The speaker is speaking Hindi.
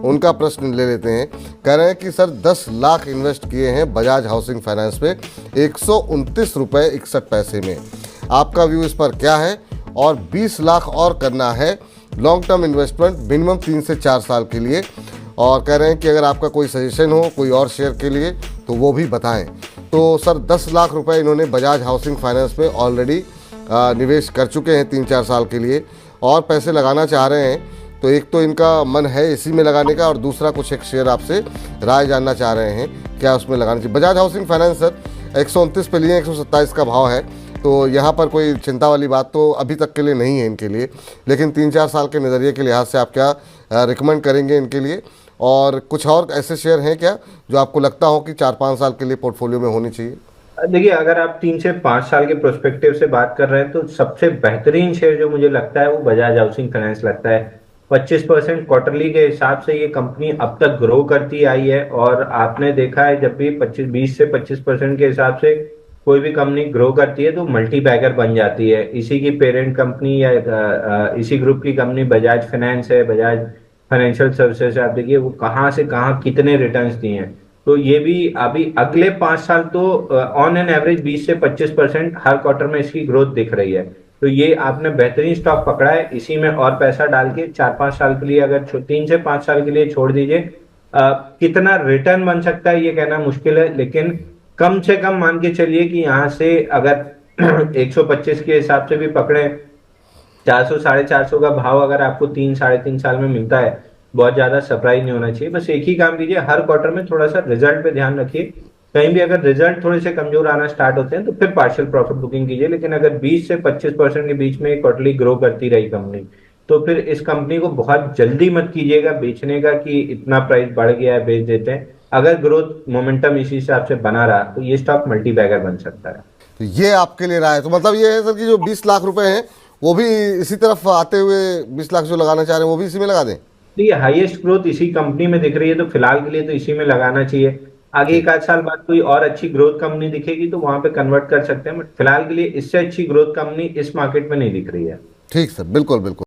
उनका प्रश्न ले लेते हैं। कह रहे हैं कि सर 10 लाख इन्वेस्ट किए हैं बजाज हाउसिंग फाइनेंस पे 129 रुपये 61 पैसे में, आपका व्यू इस पर क्या है? और 20 लाख और करना है लॉन्ग टर्म इन्वेस्टमेंट मिनिमम 3 से 4 साल के लिए, और कह रहे हैं कि अगर आपका कोई सजेशन हो कोई और शेयर के लिए तो वो भी बताएं। तो सर 10 लाख रुपए इन्होंने बजाज हाउसिंग फाइनेंस में ऑलरेडी निवेश कर चुके हैं 3-4 साल के लिए, और पैसे लगाना चाह रहे हैं। तो एक तो इनका मन है इसी में लगाने का, और दूसरा कुछ एक शेयर आपसे राय जानना चाह रहे हैं क्या उसमें लगाना चाहिए। बजाज हाउसिंग फाइनेंस सर 129 पे लिए, 127 का भाव है, तो यहाँ पर कोई चिंता वाली बात तो अभी तक के लिए नहीं है इनके लिए, लेकिन 3-4 साल के नज़रिए के लिहाज से आप क्या रिकमेंड करेंगे इनके लिए? और कुछ और ऐसे शेयर हैं क्या जो आपको लगता हो कि 4-5 साल के लिए पोर्टफोलियो में होनी चाहिए? देखिए, अगर आप 3 से 5 साल के प्रोस्पेक्टिव से बात कर रहे हैं तो सबसे बेहतरीन शेयर जो मुझे लगता है वो बजाज हाउसिंग फाइनेंस लगता है। 25% क्वार्टरली के हिसाब से ये कंपनी अब तक ग्रो करती आई है, और आपने देखा है जब भी 20 से 25% के हिसाब से कोई भी कंपनी ग्रो करती है तो मल्टी बैगर बन जाती है। इसी की पेरेंट कंपनी या इसी ग्रुप की कंपनी बजाज फाइनेंस है, बजाज फाइनेंशियल सर्विसेज है। आप देखिए वो कहाँ से कहाँ कितने रिटर्न्स दिए हैं। तो ये भी अभी अगले 5 साल तो ऑन एन एवरेज 20 से 25% हर क्वार्टर में इसकी ग्रोथ दिख रही है। तो ये आपने बेहतरीन स्टॉक पकड़ा है, इसी में और पैसा डाल के 4-5 साल के लिए, अगर 3 से 5 साल के लिए छोड़ दीजिए। कितना रिटर्न बन सकता है ये कहना मुश्किल है, लेकिन कम से कम मान के चलिए कि यहाँ से अगर 125 के हिसाब से भी पकड़े, 400-450 का भाव अगर आपको 3-3.5 साल में मिलता है, बहुत ज्यादा सरप्राइज नहीं होना चाहिए। बस एक ही काम कीजिए, हर क्वार्टर में थोड़ा सा रिजल्ट पे ध्यान रखिए। कहीं भी अगर रिजल्ट थोड़े से कमजोर आना स्टार्ट होते हैं तो फिर पार्शियल प्रॉफिट बुकिंग कीजिए। लेकिन अगर 20 से 25% के बीच में क्वार्टरली ग्रो करती रही कंपनी, तो फिर इस कंपनी को बहुत जल्दी मत कीजिएगा बेचने का कि इतना प्राइस बढ़ गया है बेच देते हैं। अगर ग्रोथ मोमेंटम इसी हिसाब से बना रहा तो ये स्टॉक मल्टी बैगर बन सकता है। तो ये आपके लिए राय है। तो मतलब ये है सर कि जो 20 लाख रुपए हैं वो भी इसी तरफ आते हुए 20 लाख जो लगाना चाह रहे हैं वो भी इसी में लगा दें? देखिए, हाईएस्ट ग्रोथ इसी कंपनी में दिख रही है तो फिलहाल के लिए तो इसी में लगाना चाहिए। आगे ठीक। 1 आध साल बाद कोई और अच्छी ग्रोथ कंपनी दिखेगी तो वहां पे कन्वर्ट कर सकते हैं, बट फिलहाल के लिए इससे अच्छी ग्रोथ कंपनी इस मार्केट में नहीं दिख रही है। ठीक सर, बिल्कुल बिल्कुल।